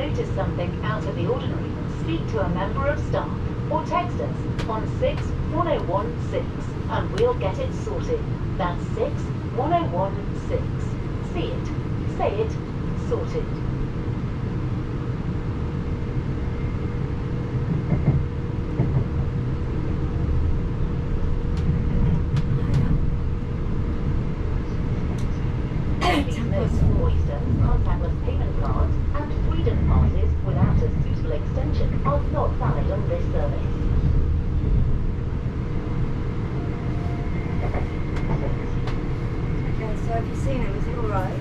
notice something out of the ordinary, speak to a member of staff or text us on 61016 and we'll get it sorted. That's 61016. See it, say it, sorted. Oyster, contactless payment cards and freedom passes without a suitable extension are not valid on this service. Okay, so have you seen him? Is he alright?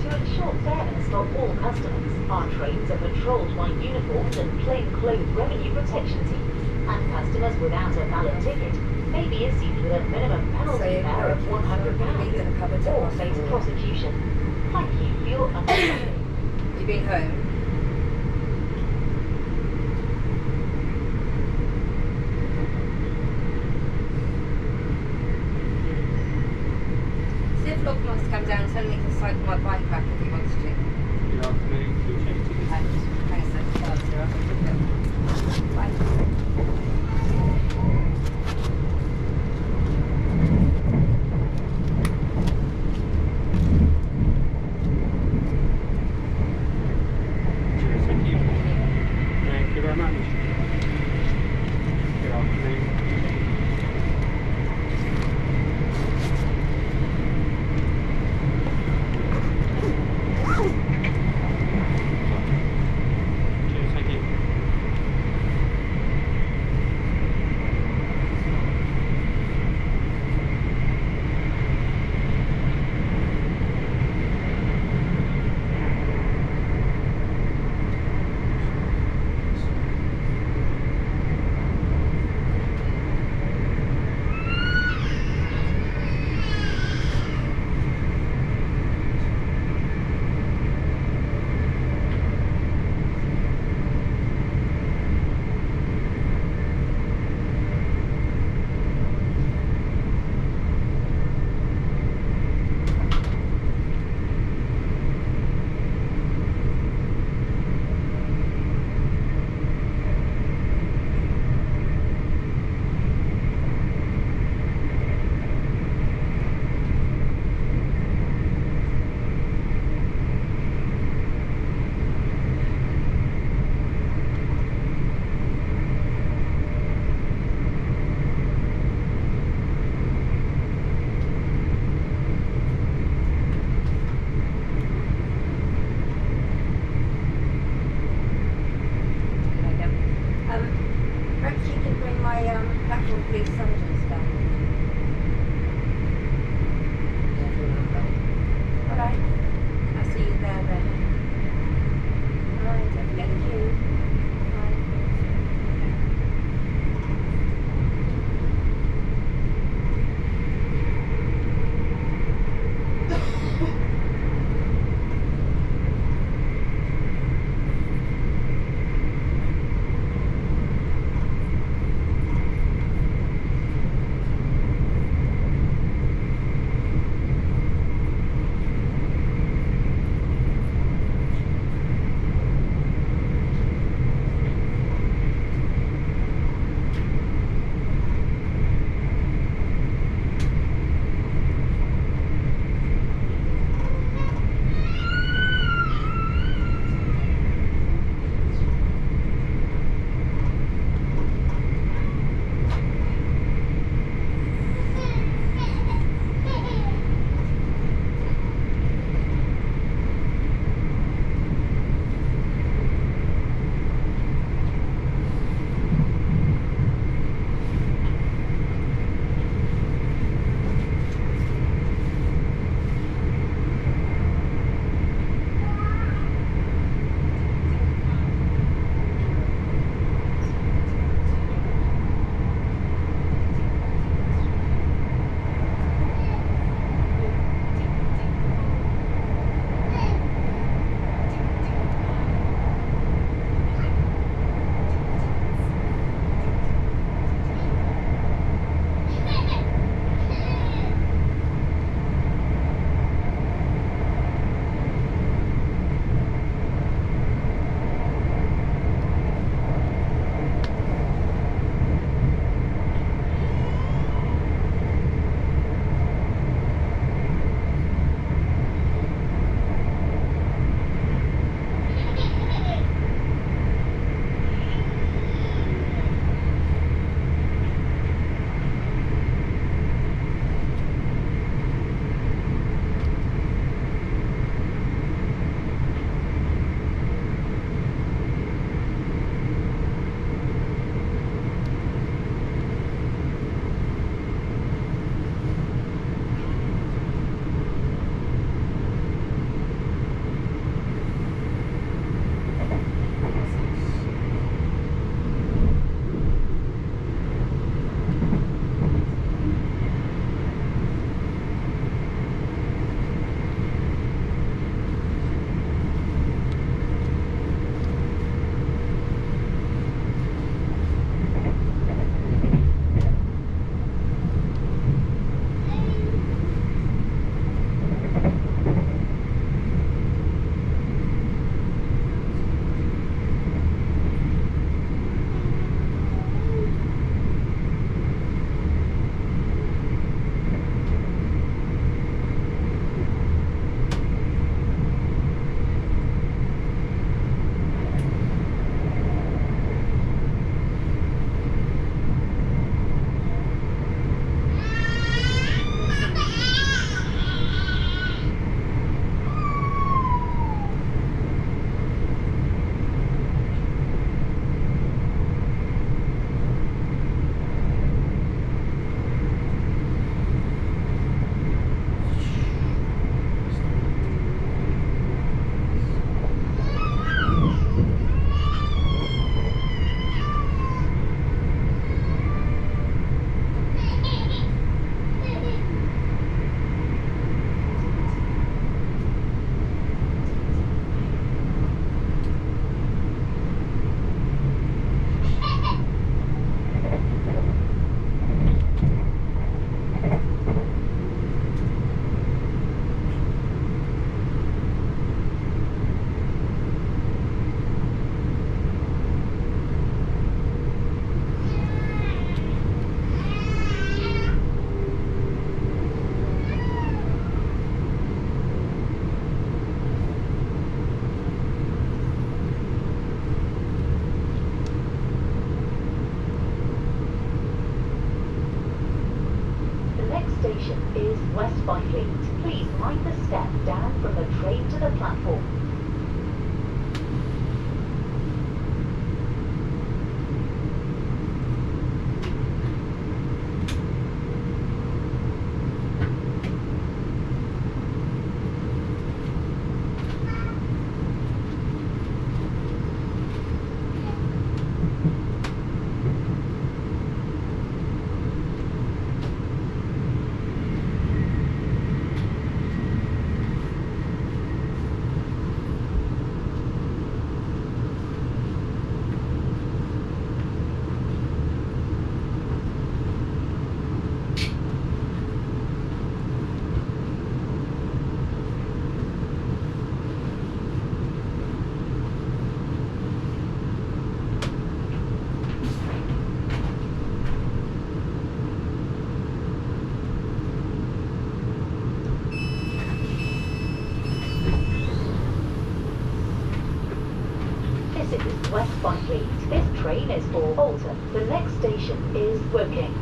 To ensure fairness for all customers, our trains are patrolled by uniformed and plainclothes revenue protection teams, and customers without a valid ticket may be issued with a minimum penalty fare of £100 or face prosecution. Thank you for your understanding. You been home? See if Locke wants to come down, tell me to cycle my bike back if he wants to. Good afternoon. You'll change tickets. Hang a second, first, here, I'll have a look. Bye. Cheers, thank you. Thank you very much. Good afternoon. station is West Byfleet. Please mind the step down from the train to the platform. This is West Byfleet. This train is for Alton. The next station is Woking.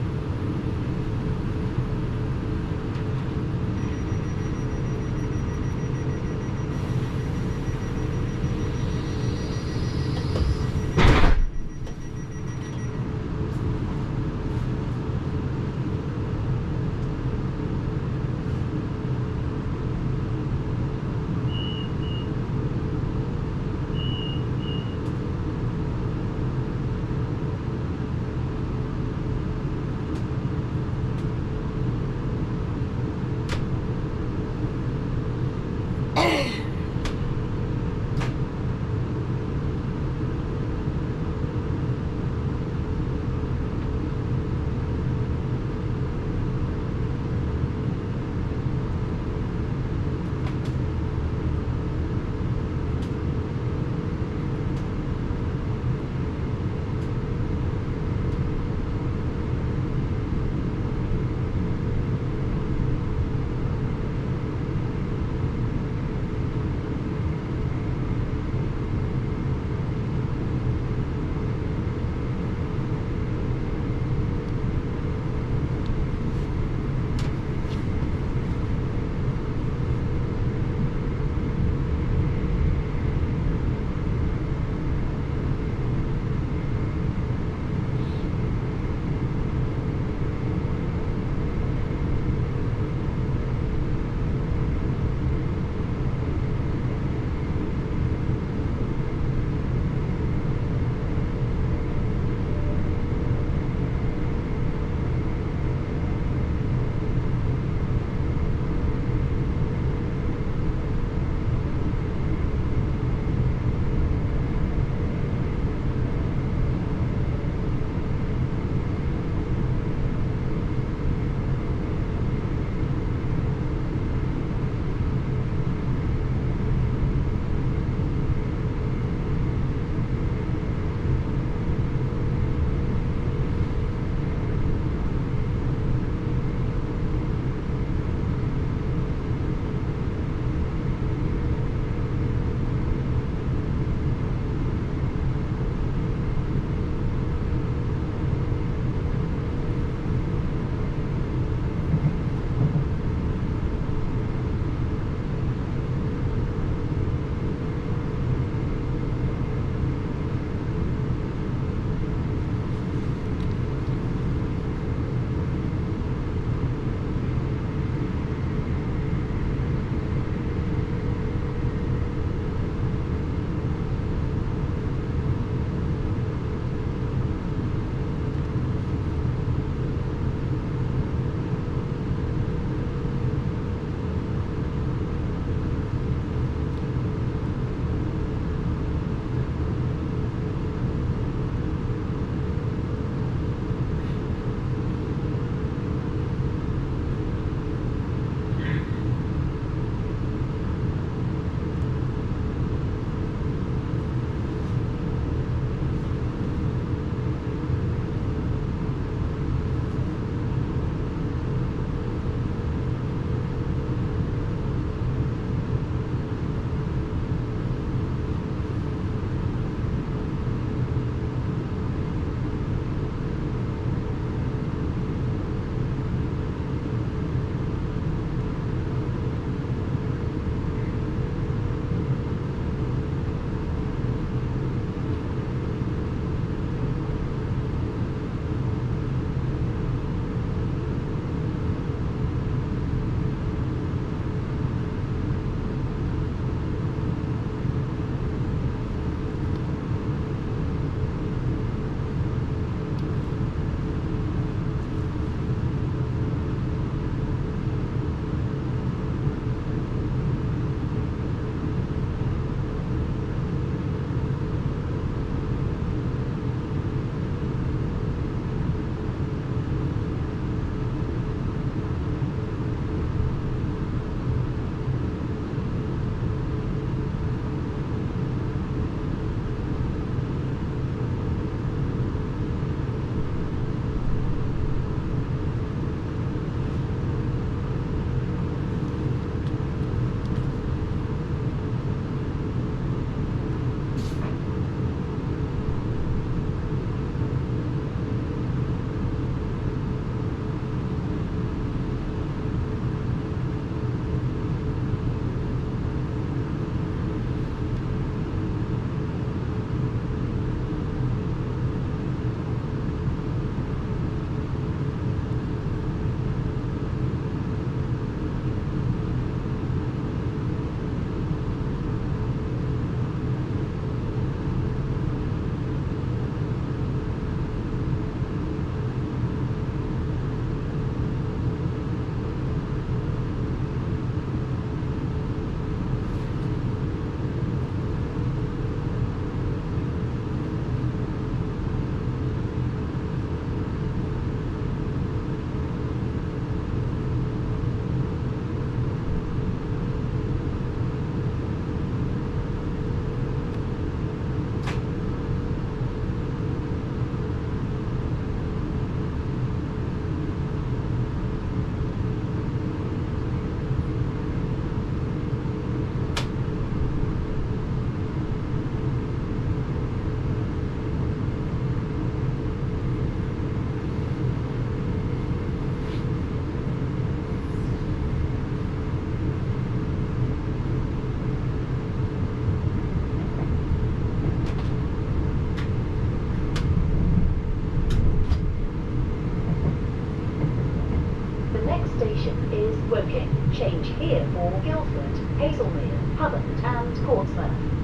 next station is Woking. Change here for Guildford, Hazelmere, Havant and Portsmouth.